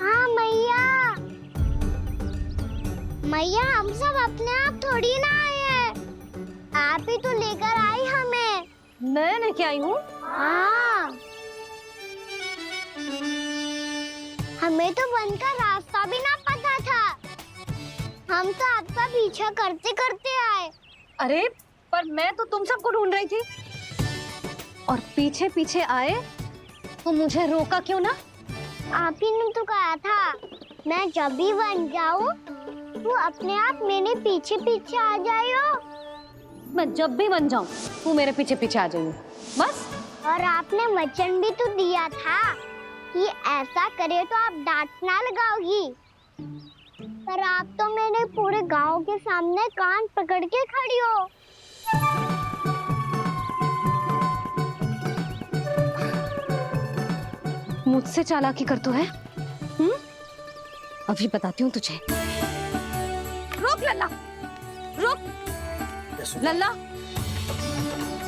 [SPEAKER 1] हाँ मैया, मैया हम सब अपने आप थोड़ी ना आए हैं, आप ही तो लेकर आई हमें।
[SPEAKER 3] मैं लेके आई हूँ?
[SPEAKER 1] हाँ, हमें तो वन का रास्ता भी ना पता था, हम तो आपका पीछा करते करते आए।
[SPEAKER 3] अरे पर मैं तो तुम सबको ढूंढ रही थी, और पीछे पीछे आए तो मुझे रोका क्यों ना?
[SPEAKER 1] आप ही ने तो कहा था मैं जब भी बन जाऊं तू अपने आप मेरे पीछे पीछे आ जाइयो।
[SPEAKER 3] मैं जब भी बन जाऊं तू मेरे पीछे पीछे आ जाइयो, बस।
[SPEAKER 1] और आपने वचन भी तो दिया था कि ऐसा करे तो आप डांट ना लगाओगी, पर आप तो मेरे पूरे गांव के सामने कान पकड़ के खड़ी हो।
[SPEAKER 3] मुझसे चालाकी कर तो है? अभी बताती हूँ तुझे। रुक लल्ला, रुक लल्ला,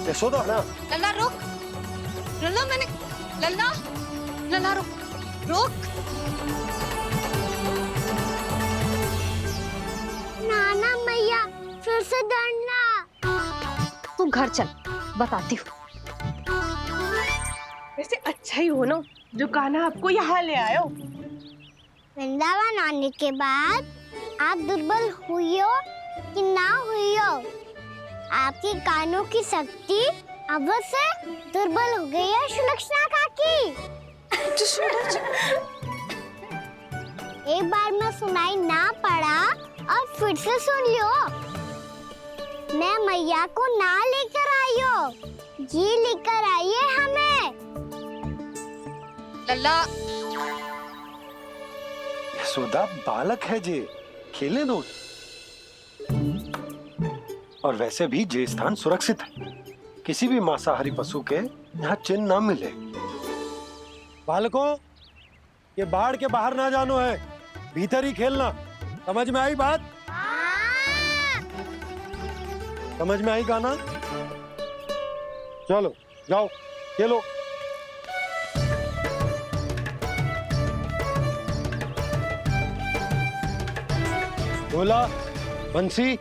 [SPEAKER 2] यशोदा ना।
[SPEAKER 3] लल्ला रुक, लल्ला मैंने, लल्ला, लल्ला रुक, रुक।
[SPEAKER 1] नाना मैया फिर से डरना।
[SPEAKER 3] तू घर चल, बताती हूँ।
[SPEAKER 5] वैसे अच्छा ही हो ना जो कान्हा आपको यहाँ ले आयो।
[SPEAKER 1] वृंदावन आने के बाद आप दुर्बल हुई हो कि ना हुई हो, आपके कानों की शक्ति अब से दुर्बल हो गई है सुलक्षणा काकी। एक बार में सुनाई ना पड़ा और फिर से सुन लियो। मैं मैया को ना लेकर आई हो, ये लेकर आई है हमें।
[SPEAKER 3] लल्ला,
[SPEAKER 2] यशोदा बालक है जे, खेले दो। और वैसे भी जे स्थान सुरक्षित है, किसी भी मांसाहारी पशु के यहाँ चिन्ह ना मिले। बालकों, ये बाढ़ के बाहर ना जानो है, भीतर ही खेलना। समझ में आई बात? समझ में आई गाना? चलो जाओ खेलो। बोला बंसी,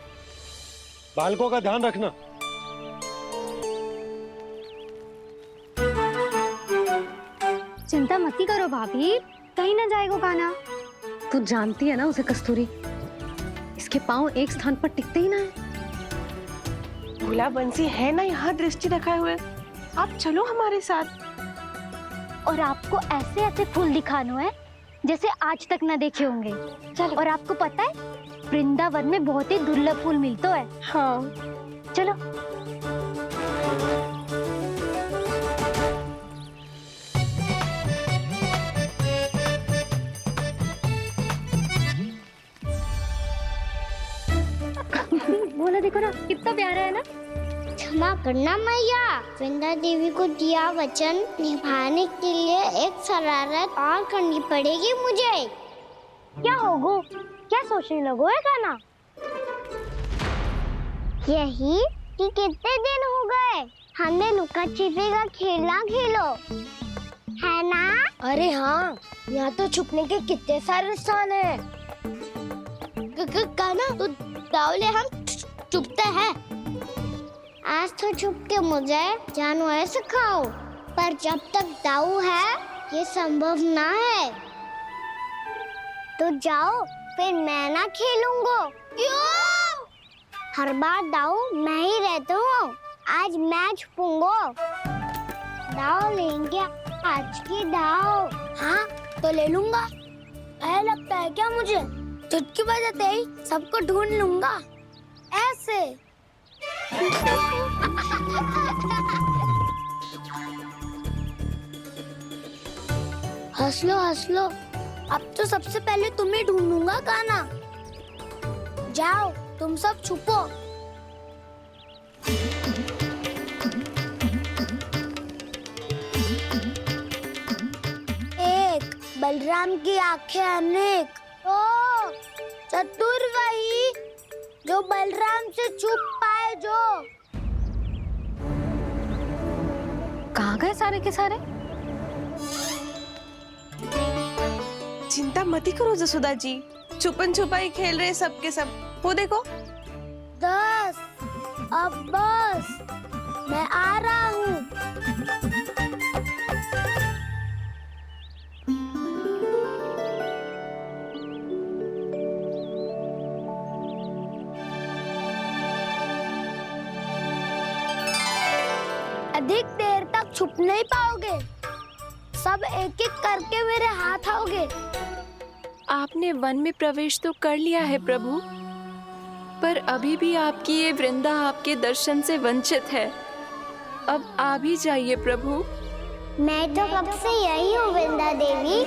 [SPEAKER 2] बालकों का ध्यान रखना।
[SPEAKER 3] चिंता मत करो भाभी, कहीं ना जाएगा कान्हा। तू जानती है ना उसे कस्तूरी, इसके पांव एक स्थान पर टिकते ही ना है।
[SPEAKER 5] भोला बंसी है ना यहाँ दृष्टि रखाए हुए, आप चलो हमारे साथ।
[SPEAKER 1] और आपको ऐसे ऐसे फूल दिखाना है जैसे आज तक ना देखे होंगे। चलो। और आपको पता है वृंदावन में बहुत ही दुर्लभ फूल मिलते हैं।
[SPEAKER 5] हाँ
[SPEAKER 1] चलो।
[SPEAKER 3] बोला देखो ना कितना प्यारा है ना।
[SPEAKER 1] क्षमा करना मैया, वृंदा देवी को दिया वचन निभाने के लिए एक शरारत और करनी पड़ेगी मुझे। क्या होगो? क्या सोचने लगो है कान्हा? यही कि कितने दिन हो गए हमने लुका छिपी का खेलना खेलो, है ना? अरे हाँ, यहाँ तो छुपने के कितने सारे स्थान है। कान्हा तो दावले हम छुपते हैं। आज तो छुप के मुझे जानवर सिखाओ, पर जब तक दाऊ है ये संभव ना है। तो जाओ, फिर मैं ना खेलूंगा। क्यों? हर बार दाऊ मैं ही रहता हूँ, आज मैं छुपूंगा। दाऊ लेंगे आज की दाऊ। हाँ तो ले लूंगा। ऐसा लगता है क्या मुझे? चुटकी बजाते ही सबको ढूंढ लूंगा ऐसे। हंस लो, अब तो सबसे पहले तुम्हें ढूंढूंगा कान्हा। जाओ तुम सब छुपो। एक बलराम की आंखें अनेक। ओ चतुर वही जो बलराम से छुप पाए। जो
[SPEAKER 3] कहाँ गए सारे के सारे?
[SPEAKER 5] चिंता मत करो जसोदा जी, छुपन छुपाई खेल रहे सब के सब। वो देखो
[SPEAKER 1] 10 अब बस, मैं आ रहा हूँ। अधिक देर तक छुप नहीं पाओगे, सब एक एक करके मेरे हाथ आओगे।
[SPEAKER 7] आपने वन में प्रवेश तो कर लिया है प्रभु, पर अभी भी आपकी ये वृंदा आपके दर्शन से वंचित है। अब आ भी जाइए प्रभु।
[SPEAKER 1] मैं तो कब से यही हूँ वृंदा देवी।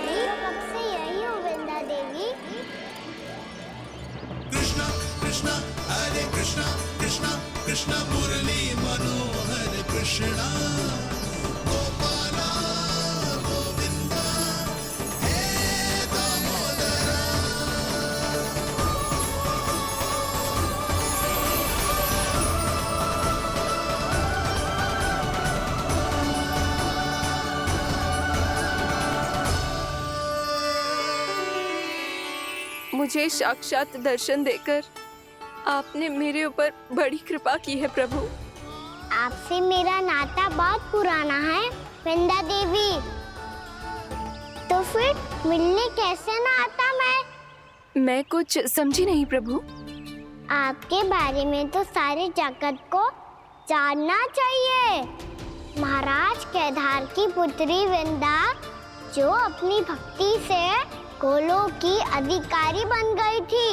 [SPEAKER 15] कृष्णा कृष्णा हरे कृष्णा, कृष्णा कृष्णा मुरली मनोहर कृष्णा, गोपाला गोविंदा हे दामोदरा।
[SPEAKER 7] मुझे साक्षात दर्शन देकर आपने मेरे ऊपर बड़ी कृपा की है प्रभु।
[SPEAKER 1] आपसे मेरा नाता बहुत पुराना है वृंदा देवी, तो फिर मिलने कैसे ना आता
[SPEAKER 7] मैं कुछ समझी नहीं प्रभु।
[SPEAKER 1] आपके बारे में तो सारे जगत को जानना चाहिए। महाराज केदार की पुत्री वृंदा, जो अपनी भक्ति से गोलों की अधिकारी बन गई थी,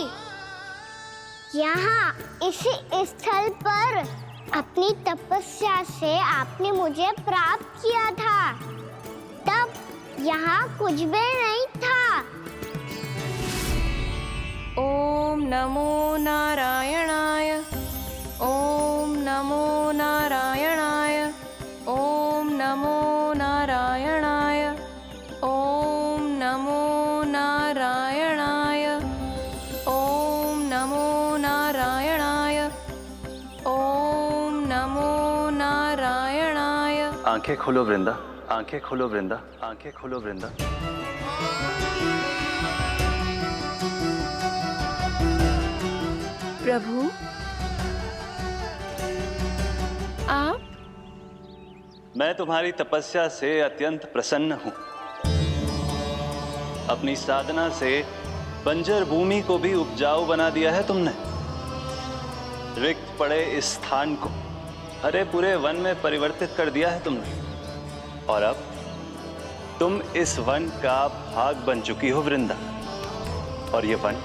[SPEAKER 1] यहाँ इसी स्थल पर अपनी तपस्या से आपने मुझे प्राप्त किया था। तब यहाँ कुछ भी नहीं था।
[SPEAKER 7] ओम नमो नारायणाय, ओम नमो नारायणाय, ओम नमो नारायणाय, ओम नमो नारायणाय, ओम नमो नारायणाय, ओम नमो नारायणाय।
[SPEAKER 14] आंखें खोलो वृंदा, आंखें खोलो वृंदा, आंखें खोलो वृंदा।
[SPEAKER 7] प्रभु आप?
[SPEAKER 14] मैं तुम्हारी तपस्या से अत्यंत प्रसन्न हूं। अपनी साधना से बंजर भूमि को भी उपजाऊ बना दिया है तुमने। रिक्त पड़े इस स्थान को हरे पूरे वन में परिवर्तित कर दिया है तुमने। और अब तुम इस वन का भाग बन चुकी हो वृंदा, और ये वन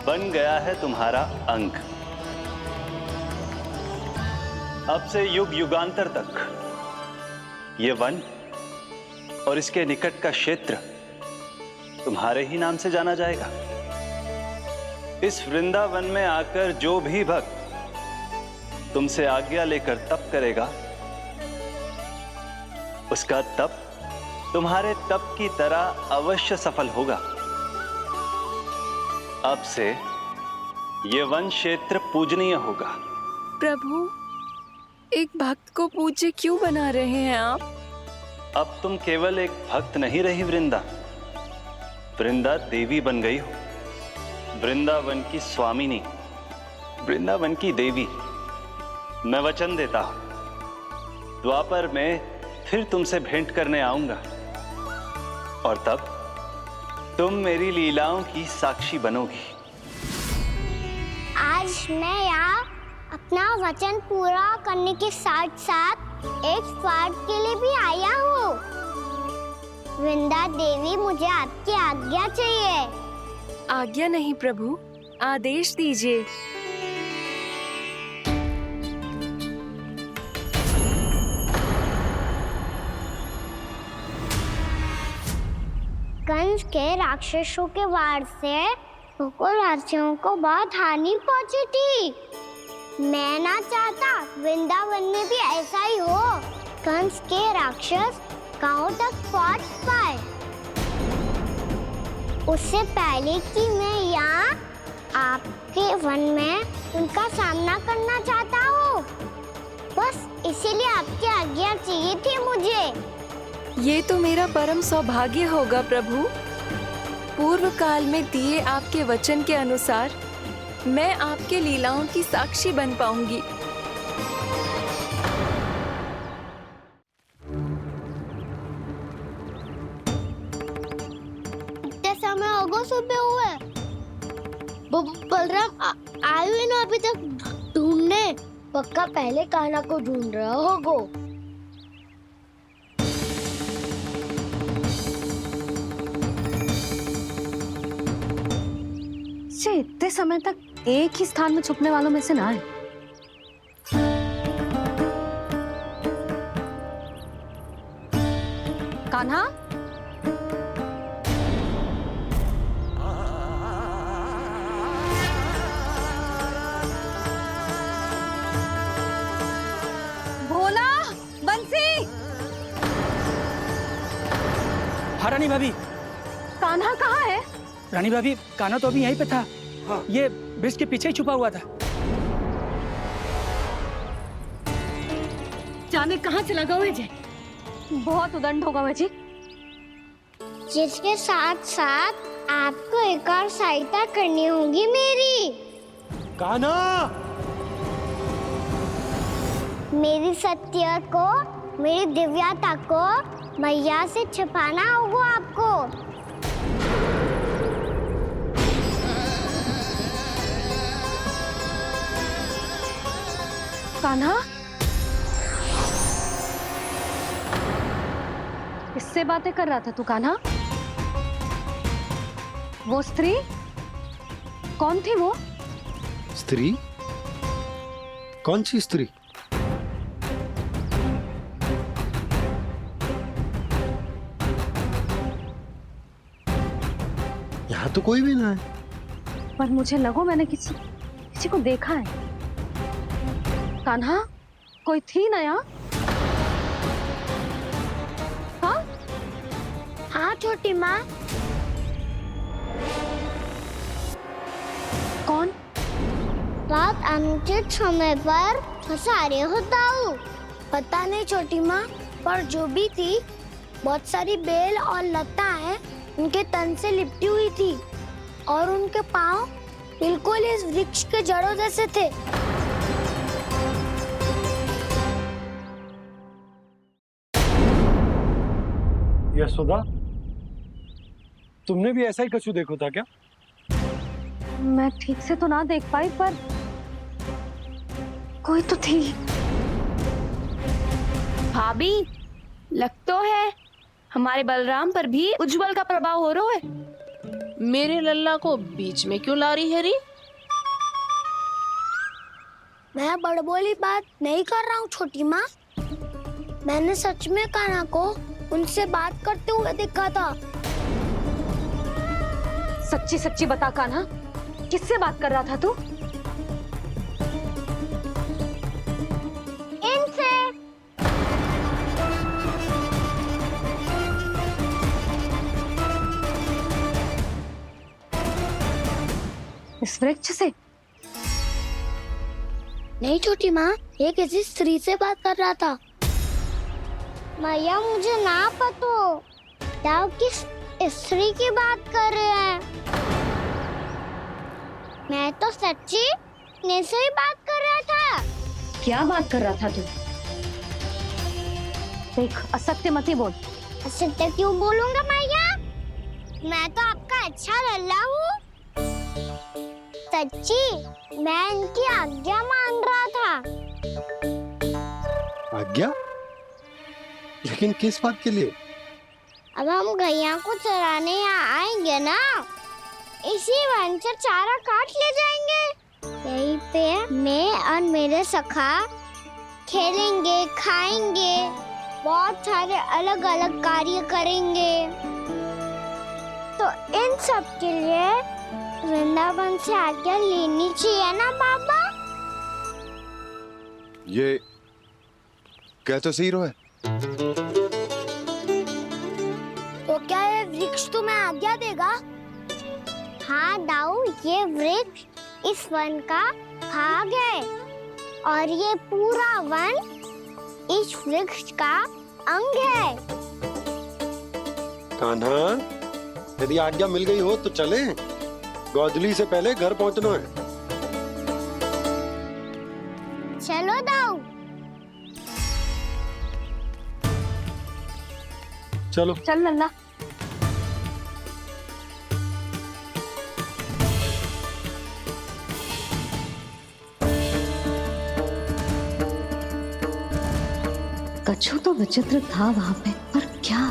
[SPEAKER 14] बन गया है तुम्हारा अंग। अब से युग युगांतर तक ये वन और इसके निकट का क्षेत्र तुम्हारे ही नाम से जाना जाएगा। इस वृंदावन में आकर जो भी भक्त तुमसे आज्ञा लेकर तप करेगा, उसका तप तुम्हारे तप की तरह अवश्य सफल होगा। अब से ये वन क्षेत्र पूजनीय होगा।
[SPEAKER 7] प्रभु, एक भक्त को पूज्य क्यों बना रहे हैं आप?
[SPEAKER 14] अब तुम केवल एक भक्त नहीं रही वृंदा, वृंदा देवी बन गई हो। वृंदावन की स्वामिनी, वृंदावन की देवी। मैं वचन देता हूं, द्वापर में फिर तुमसे भेंट करने आऊंगा, और तब
[SPEAKER 16] तुम मेरी लीलाओं की साक्षी बनोगी।
[SPEAKER 1] आज मैं यहाँ अपना वचन पूरा करने के साथ साथ एक स्वार्थ के लिए भी आया हूँ। वृंदा देवी, मुझे आपकी आज्ञा चाहिए।
[SPEAKER 7] आज्ञा नहीं प्रभु, आदेश दीजिए।
[SPEAKER 1] कंस के राक्षसों के वार से गोकुलवासियों को बहुत हानि पहुंची थी। मैं ना चाहता वृंदावन में भी ऐसा ही हो। कंस के राक्षस गांव तक पहुंच पाए, उससे पहले कि मैं यहाँ आपके वन में उनका सामना करना चाहता हूँ। बस इसीलिए आपकी आज्ञा चाहिए थी मुझे।
[SPEAKER 7] ये तो मेरा परम सौभाग्य होगा प्रभु। पूर्व काल में दिए आपके वचन के अनुसार मैं आपके लीलाओं की साक्षी बन पाऊंगी।
[SPEAKER 1] इतने समय होगा सुबह हुए। बलराम आयु ना अभी तक ढूंढने। पक्का पहले कान्हा को ढूंढ रहा होगा।
[SPEAKER 3] इतने समय तक एक ही स्थान में छुपने वालों में से ना है। कान्हा, भोला, बंसी।
[SPEAKER 12] हाँ रानी भाभी।
[SPEAKER 3] कान्हा कहाँ है?
[SPEAKER 12] रानी भाभी, कान्हा तो अभी यहीं पे था। हाँ। ये ब्रिज के पीछे ही छुपा हुआ था।
[SPEAKER 3] जाने कहाँ चला गया जी? बहुत उदंड होगा वह जी।
[SPEAKER 1] जिसके साथ साथ आपको एक और सहायता करनी होगी मेरी।
[SPEAKER 2] कान्हा,
[SPEAKER 1] मेरी सत्य को, मेरी दिव्यता को मैया से छिपाना होगा आपको।
[SPEAKER 3] कान्हा, किससे बातें कर रहा था तू कान्हा? वो स्त्री कौन थी? वो
[SPEAKER 2] स्त्री? कौन सी स्त्री? यहाँ तो कोई भी ना है।
[SPEAKER 3] पर मुझे लगो मैंने किसी को देखा है। कान्हा, कोई थी ना यहाँ? हाँ?
[SPEAKER 1] हाँ छोटी माँ।
[SPEAKER 3] कौन?
[SPEAKER 1] रात अनुचित समय पर फंसारे होता हूँ। पता नहीं छोटी माँ, पर जो भी थी बहुत सारी बेल और लता है उनके तन से लिपटी हुई थी और उनके पाँव बिल्कुल इस वृक्ष के जड़ों जैसे थे।
[SPEAKER 2] यशोदा, तुमने भी ऐसा ही कछु देखा था क्या?
[SPEAKER 3] मैं ठीक से तो ना देख पाई, पर कोई तो थी।
[SPEAKER 7] भाभी, लग तो है हमारे बलराम पर भी उज्जवल का प्रभाव हो रहा है।
[SPEAKER 8] मेरे लल्ला को बीच में क्यों ला रही है री?
[SPEAKER 1] मैं बड़बोली बात नहीं कर रहा हूँ छोटी माँ। मैंने सच में कान्हा को उनसे बात करते हुए देखा था।
[SPEAKER 3] सच्ची सच्ची बता कान्हा, किससे बात कर रहा था तू?
[SPEAKER 1] इनसे।
[SPEAKER 3] इस वृक्ष से?
[SPEAKER 1] नहीं छोटी माँ, ये किसी स्त्री से बात कर रहा था। मैया, मुझे ना पता क्या किस स्त्री की बात कर रहे हैं। मैं तो सच्ची ने से ही बात कर रहा था।
[SPEAKER 3] क्या बात कर रहा था तू? देख, असत्य मत ही बोल।
[SPEAKER 1] असत्य क्यों बोलूंगा मैया? मैं तो आपका अच्छा लल्ला हूँ। सच्ची मैं इनकी आज्ञा मान रहा था।
[SPEAKER 2] आज्ञा? लेकिन किस बात के लिए?
[SPEAKER 1] अब हम गैया को चराने यहाँ आएंगे ना, इसी वन से चारा काट ले जाएंगे। यहीं पे मैं और मेरे सखा खेलेंगे, खाएंगे, बहुत सारे अलग अलग कार्य करेंगे। तो इन सब के लिए वृंदावन से आज्ञा लेनी चाहिए ना बाबा?
[SPEAKER 13] ये कह तो सही रहा है।
[SPEAKER 1] तो क्या ये वृक्ष तुम्हें आज्ञा देगा? हाँ दाऊ, ये वृक्ष इस वन का भाग है और ये पूरा वन इस वृक्ष का अंग है।
[SPEAKER 2] कान्हा, यदि आज्ञा मिल गई हो तो चले। गोधूली से पहले घर पहुंचना है।
[SPEAKER 1] चलो दाऊ।
[SPEAKER 2] चलो
[SPEAKER 3] चल लल्ला।
[SPEAKER 6] कछु तो विचित्र था वहां पे, पर क्या?